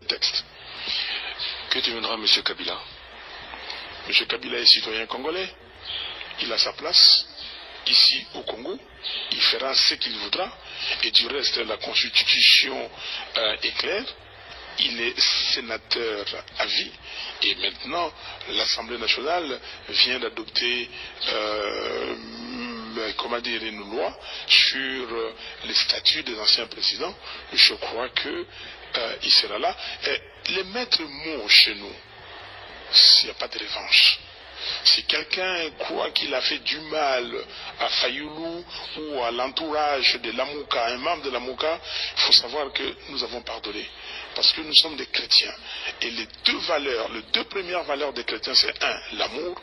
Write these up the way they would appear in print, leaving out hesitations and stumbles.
Texte. Que deviendra M. Kabila? M. Kabila est citoyen congolais. Il a sa place ici au Congo. Il fera ce qu'il voudra. Et du reste, la constitution est claire. Il est sénateur à vie. Et maintenant, l'Assemblée nationale vient d'adopter une loi sur les statuts des anciens présidents. Je crois que il sera là. Et les maîtres mots chez nous, il n'y a pas de revanche. Si quelqu'un croit qu'il a fait du mal à Fayoulou ou à l'entourage de Lamouka, un membre de Lamouka, il faut savoir que nous avons pardonné. Parce que nous sommes des chrétiens. Et les deux premières valeurs des chrétiens, c'est un, l'amour,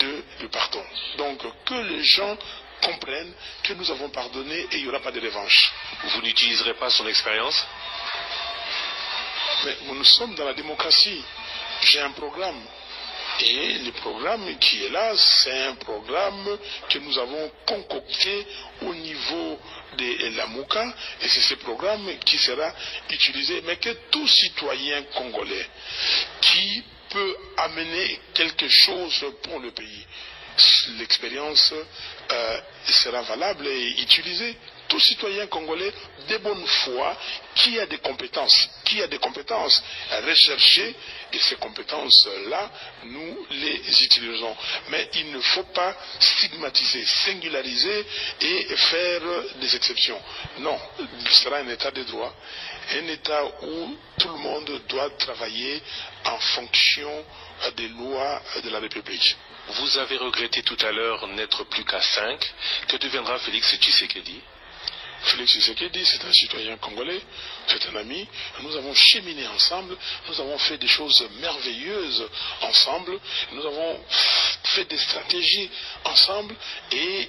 deux, le pardon. Donc que les gens comprennent que nous avons pardonné et il n'y aura pas de revanche. Vous n'utiliserez pas son expérience? Mais nous sommes dans la démocratie. J'ai un programme. Et le programme qui est là, c'est un programme que nous avons concocté au niveau de la Mouka. Et c'est ce programme qui sera utilisé. Mais que tout citoyen congolais qui peut amener quelque chose pour le pays, l'expérience sera valable et utilisée. Tout citoyen congolais de bonne foi qui a des compétences à rechercher, et ces compétences-là, nous les utilisons. Mais il ne faut pas stigmatiser, singulariser et faire des exceptions. Non, ce sera un état de droit, un état où tout le monde doit travailler en fonction des lois de la République. Vous avez regretté tout à l'heure n'être plus qu'à 5. Que deviendra Félix Tshisekedi? Félix Tshisekedi, c'est un citoyen congolais, c'est un ami. Nous avons cheminé ensemble, nous avons fait des choses merveilleuses ensemble, nous avons fait des stratégies ensemble, et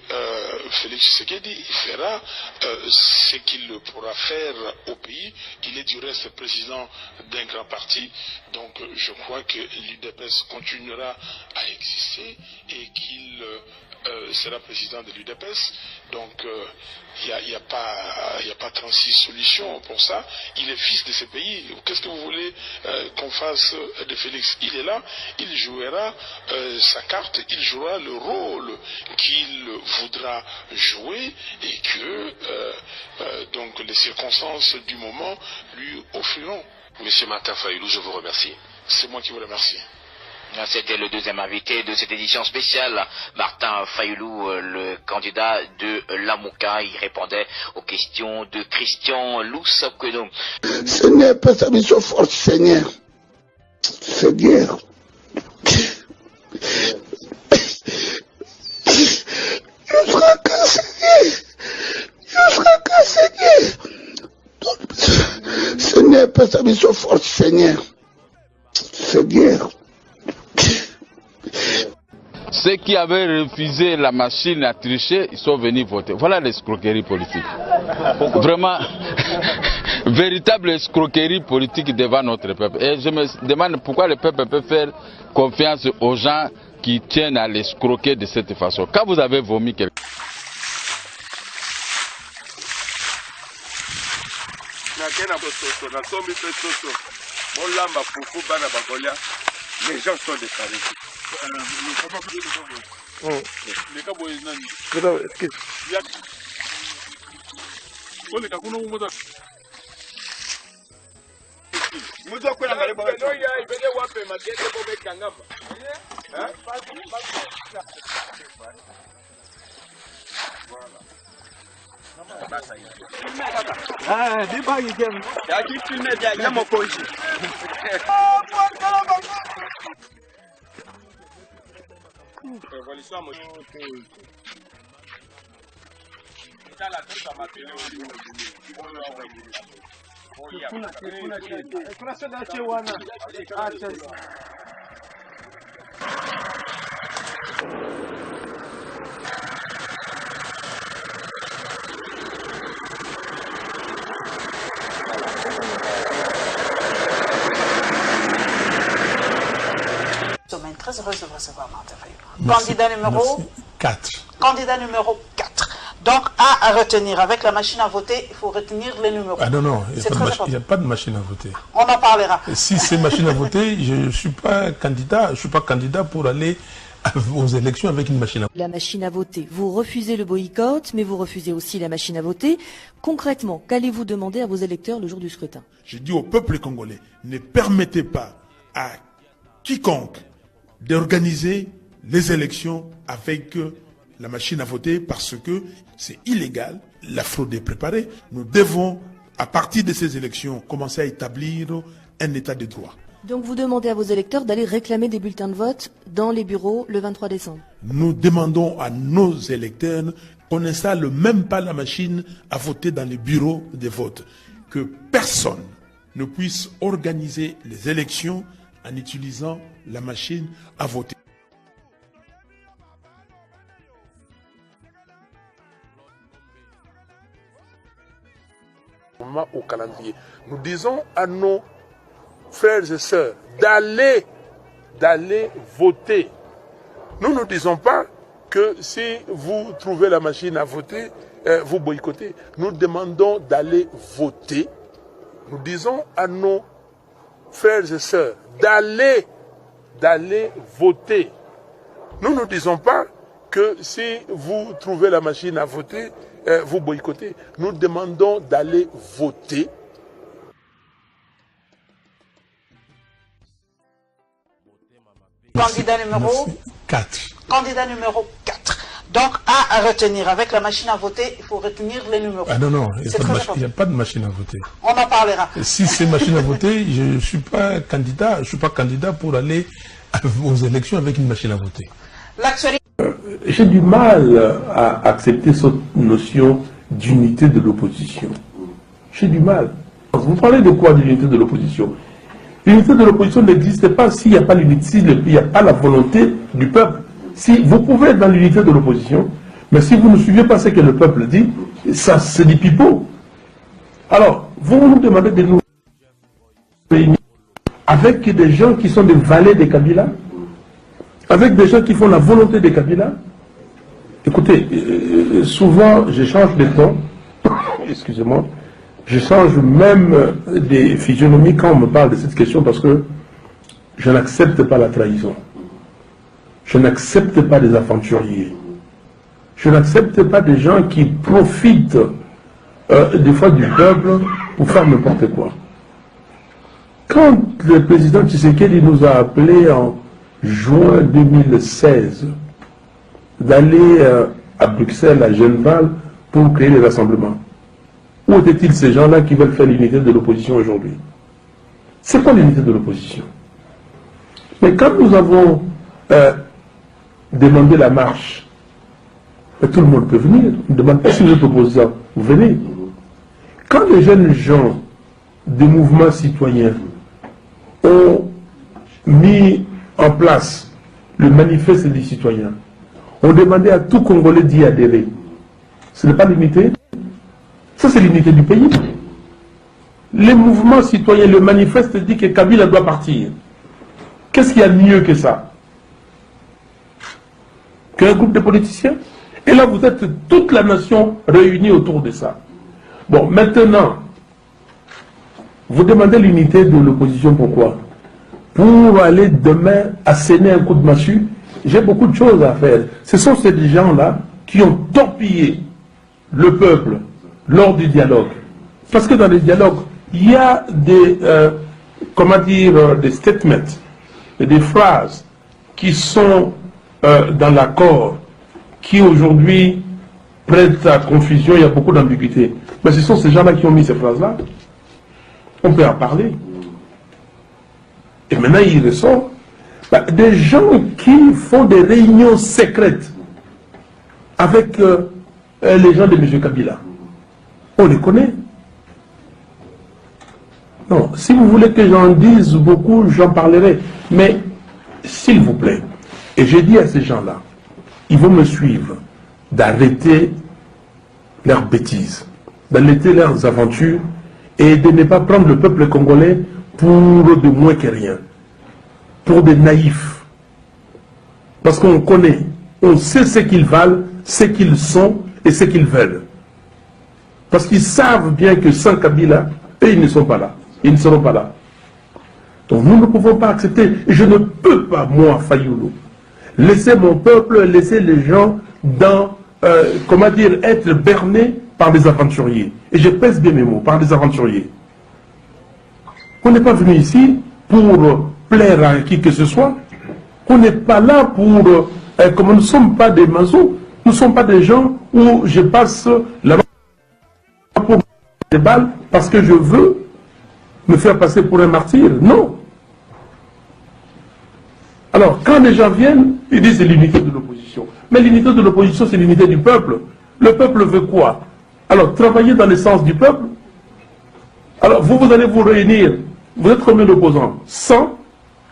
Félix Tshisekedi fera ce qu'il pourra faire au pays. Il est du reste président d'un grand parti, donc je crois que l'UDPS continuera à exister et qu'il sera président de l'UDPS. Donc il n'y a pas 36 solutions pour ça. Il est fils de ce pays. Qu'est-ce que vous voulez qu'on fasse de Félix? Il est là, il jouera sa carte, il jouera le rôle qu'il voudra jouer, et que donc les circonstances du moment lui offriront. Monsieur Martin Fayoulou, je vous remercie. C'est moi qui vous remercie. C'était le deuxième invité de cette édition spéciale, Martin Fayoulou, le candidat de Lamouka. Il répondait aux questions de Christian Loussakweno. Seigneur, Père, sa mission forte, Seigneur. Seigneur. Je serai cassé. Seigneur, Père, sa mission forte, Seigneur. Seigneur. Ceux qui avaient refusé la machine à tricher, ils sont venus voter. Voilà l'escroquerie politique. Vraiment, véritable escroquerie politique devant notre peuple. Et je me demande pourquoi le peuple peut faire confiance aux gens qui tiennent à l'escroquer de cette façon. Quand vous avez vomi quelqu'un... Les gens sont déclarés. Ah, dis pas qu'il y a qui filme bien, il y a mon congé. Très heureuse de vous recevoir, Martin Fayulu. Candidat numéro 4. Candidat numéro 4. Donc, à retenir. Avec la machine à voter, il faut retenir les numéros. Ah non, non, il n'y a pas de machine à voter. On en parlera. Si c'est machine à voter, je ne suis pas candidat. Pour aller aux élections avec une machine à voter. La machine à voter. Vous refusez le boycott, mais vous refusez aussi la machine à voter. Concrètement, qu'allez-vous demander à vos électeurs le jour du scrutin? Je dis au peuple congolais, ne permettez pas à quiconque d'organiser les élections avec la machine à voter parce que c'est illégal, la fraude est préparée. Nous devons, à partir de ces élections, commencer à établir un état de droit. Donc vous demandez à vos électeurs d'aller réclamer des bulletins de vote dans les bureaux le 23 décembre. Nous demandons à nos électeurs qu'on n'installe même pas la machine à voter dans les bureaux de vote. Que personne ne puisse organiser les élections en utilisant la machine à voter. Au calendrier. Nous disons à nos frères et sœurs d'aller voter. Nous ne disons pas que si vous trouvez la machine à voter, vous boycottez. Nous demandons d'aller voter. Nous disons à nos frères et sœurs d'aller voter. Nous ne disons pas que si vous trouvez la machine à voter, vous boycottez. Nous demandons d'aller voter. Candidat numéro 4. Candidat numéro 4. Donc, à retenir. Avec la machine à voter, il faut retenir les numéros. Ah non, non, il n'y a pas de machine à voter. On en parlera. Si c'est machine à voter, je ne suis pas candidat pour aller aux élections avec une machine à voter. J'ai du mal à accepter cette notion d'unité de l'opposition. J'ai du mal. Vous parlez de quoi, d'unité de l'opposition? L'unité de l'opposition n'existe pas s'il n'y a pas l'unité, s'il n'y a pas la volonté du peuple. Si vous pouvez être dans l'unité de l'opposition, mais si vous ne suivez pas ce que le peuple dit, ça c'est du pipeau. Alors, vous nous demandez de nous réunir avec des gens qui sont des valets des Kabila, avec des gens qui font la volonté des Kabila. Écoutez, souvent je change de ton, excusez-moi, je change même des physionomies quand on me parle de cette question parce que je n'accepte pas la trahison. Je n'accepte pas des aventuriers. Je n'accepte pas des gens qui profitent des fois du peuple pour faire n'importe quoi. Quand le président Tshisekedi nous a appelés en juin 2016 d'aller à Bruxelles, à Genval, pour créer les rassemblements, où étaient-ils ces gens-là qui veulent faire l'unité de l'opposition aujourd'hui? C'est quoi l'unité de l'opposition? Mais quand nous avons demandé la marche, tout le monde peut venir. On ne demande pas si vous êtes opposant. Vous venez. Quand les jeunes gens des mouvements citoyens ont mis en place le manifeste des citoyens, ont demandé à tout Congolais d'y adhérer. Ce n'est pas l'unité. Ça, c'est l'unité du pays. Les mouvements citoyens, le manifeste dit que Kabila doit partir. Qu'est-ce qu'il y a de mieux que ça? Qu'un groupe de politiciens? Et là, vous êtes toute la nation réunie autour de ça. Bon, maintenant, vous demandez l'unité de l'opposition, pourquoi? Pour aller demain asséner un coup de massue. J'ai beaucoup de choses à faire. Ce sont ces gens-là qui ont torpillé le peuple lors du dialogue. Parce que dans les dialogues, il y a des, des statements, des phrases qui sont dans l'accord, qui aujourd'hui prêtent à confusion, il y a beaucoup d'ambiguïté. Mais ce sont ces gens-là qui ont mis ces phrases-là. On peut en parler. Et maintenant, il ressort Des gens qui font des réunions secrètes avec les gens de M. Kabila. On les connaît. Non, si vous voulez que j'en dise beaucoup, j'en parlerai. Mais, s'il vous plaît, et j'ai dit à ces gens-là, ils vont me suivre, d'arrêter leurs bêtises, d'arrêter leurs aventures et de ne pas prendre le peuple congolais pour de moins que rien, pour des naïfs. Parce qu'on connaît, on sait ce qu'ils valent, ce qu'ils sont et ce qu'ils veulent. Parce qu'ils savent bien que sans Kabila, eux, ils ne sont pas là. Ils ne seront pas là. Donc nous ne pouvons pas accepter, et je ne peux pas, moi, Fayoulou, laisser mon peuple, laisser les gens dans, comment dire, être bernés par des aventuriers. Et je pèse bien mes mots, par des aventuriers. On n'est pas venu ici pour plaire à qui que ce soit. On n'est pas là pour, comme nous ne sommes pas des masos, nous ne sommes pas des gens où je passe là-bas pour des balles parce que je veux me faire passer pour un martyr. Non. Alors, quand les gens viennent, ils disent c'est l'unité de l'opposition. Mais l'unité de l'opposition, c'est l'unité du peuple. Le peuple veut quoi? Alors, travailler dans le sens du peuple. Alors, vous allez vous réunir. Vous êtes combien d'opposants? 100.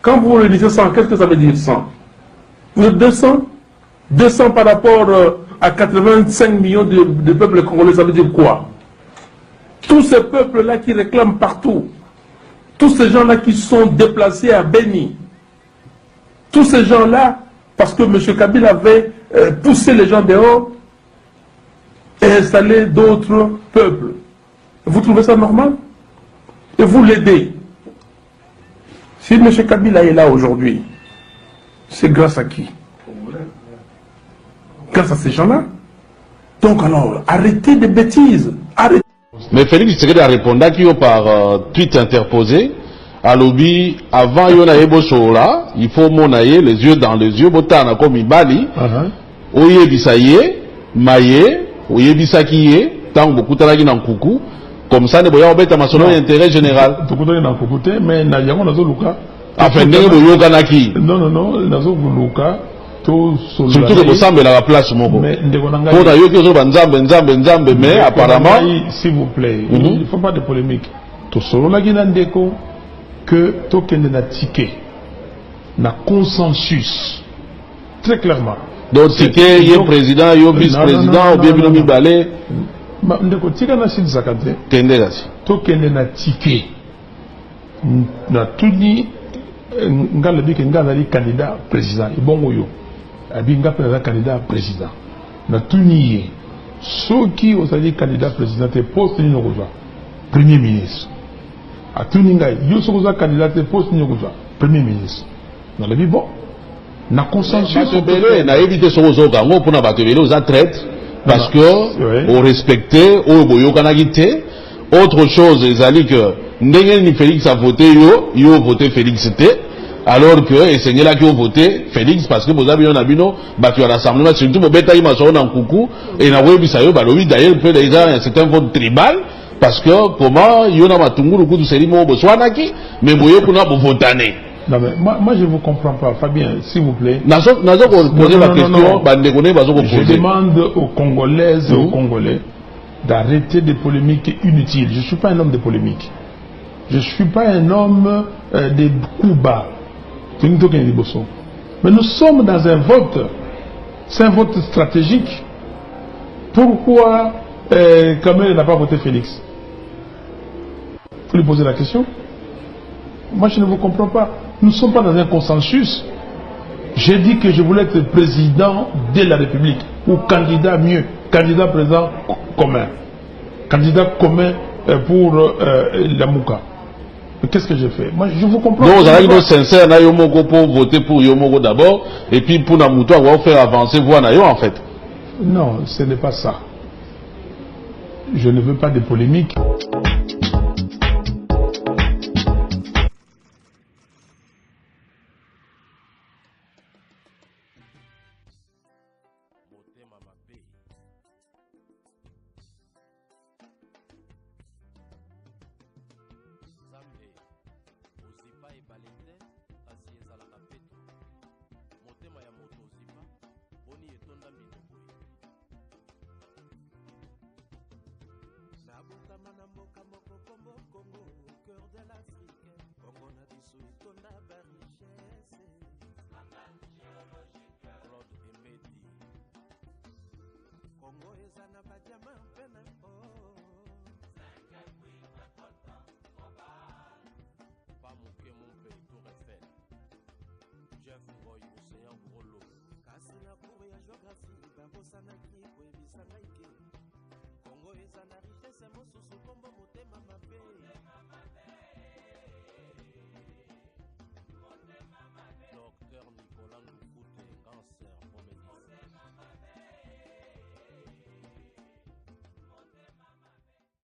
Quand vous réunissez 100, qu'est-ce que ça veut dire 100? Vous êtes 200? 200 par rapport à 85 millions de peuples congolais, ça veut dire quoi? Tous ces peuples-là qui réclament partout, tous ces gens-là qui sont déplacés à Beni, tous ces gens-là, parce que M. Kabila avait poussé les gens dehors et installé d'autres peuples. Vous trouvez ça normal? Et vous l'aidez. Si M. Kabila est là aujourd'hui, c'est grâce à qui? Grâce à ces gens-là. Donc alors, arrêtez des bêtises. Arrêtez. Mais Félix Tshisekedi a répondu par tweet interposé. À l'obi, avant Yona Ebosola, il faut monayer les yeux dans les yeux, botana comme Ibali, Oye Bisaye, Maye, Oye Bisakiye, tant beaucoup de dans coucou, comme ça, ne voyons pas ma intérêt général. Mais Nayango Nazo Luka. Enfin, ne Yoganaki. Non, Nazo Luka. Surtout que vous semblez à la place, mon gars. Pour d'ailleurs, mais apparemment. S'il vous plaît, il ne faut pas de polémique. Tout solo la Guinandeko. Que token na ticket na consensus très clairement. Donc ticket y est président, y est vice-président, ou bien binomi balé. Ndeko tika na sin zakate. Kende gasi. Token na ticket na tuni ngala bike ngala li candidat président. Ibongo yo. Abi ngapela candidat président. Na tuni soki osali candidat président te poste ni nokozwa premier ministre. À tout ninga, yo sokoza candidat poste nyokoza premier ministre. Dans la vie bon, na consensus na éviter sokozo kango pour na batebele aux traite parce que on respectait au boyoka gité. Autre chose ezali que ndenge ni Félix a voté yo voté Félix té alors que enseignez là qui ont voté Félix parce que bozabi on a bino batu à l'assemblée surtout bobeta ima so na nkuku et na webisa yo balobi d'ailleurs peut déjà c'est un vote tribal. Parce que comment il y a un tunguru coup de serimo boswanaki mais boye kuna bovotane. Non mais moi je vous comprends pas Fabien s'il vous plaît. Nazo poser la question bande connaît bazo poser. Je demande aux Congolaises et aux Congolais d'arrêter des polémiques inutiles. Je suis pas un homme de polémique. Je suis pas un homme de coups bas. Mais nous sommes dans un vote. C'est un vote stratégique. Pourquoi Kamel n'a pas voté Félix? Vous lui posez la question. Moi je ne vous comprends pas. Nous ne sommes pas dans un consensus. J'ai dit que je voulais être président de la République. Ou candidat mieux. Candidat président commun. Candidat commun pour la Mouka. Mais qu'est-ce que j'ai fait? Moi je vous comprends. Donc vous avez une sincère na Yomoko pour voter pour Yomoko d'abord. Et puis pour Namouto on va faire avancer voix Nayo en fait. Non, ce n'est pas ça. Je ne veux pas de polémique. Nzambe ozipa ebale te kasi ezalaka peto. Bokama na mboka moko kombo Congo, au cœur de l'Afrique. Congo na biso itonda ba richesse. Claude Emedi. Congo ezana ba diamant pena oh. Pas moquer mon pays Tour Eiffel. Jeff Boy, Océan Grolo. Kasi na cour ya géographie, babosana ki, kwebisana ike. Congo ezana richesse mosusu kombo